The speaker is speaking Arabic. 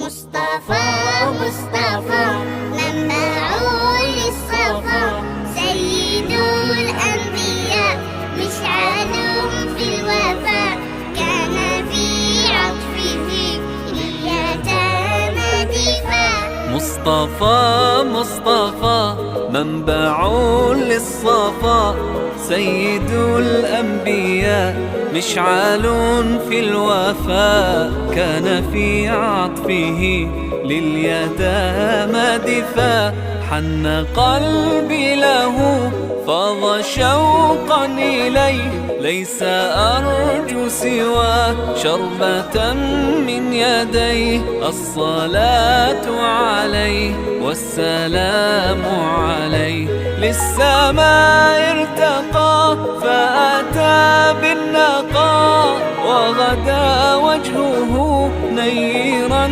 مصطفى مصطفى منبع للصفا، سيد الأنبياء مشعل في الوفاء، كان في عطفه لليتامى دفاع. مصطفى مصطفى منبع للصفا، سيد الأنبياء مشعل في الوفاء، كان في عطفه لليتامى دفاع. حن قلبي له فاض شوقا إليه، ليس أرجو سوى شربة من يديه. الصلاة عليه والسلام عليه، للسماء ارتقى فأتى بالنقاء، وغدا وجهه نيرا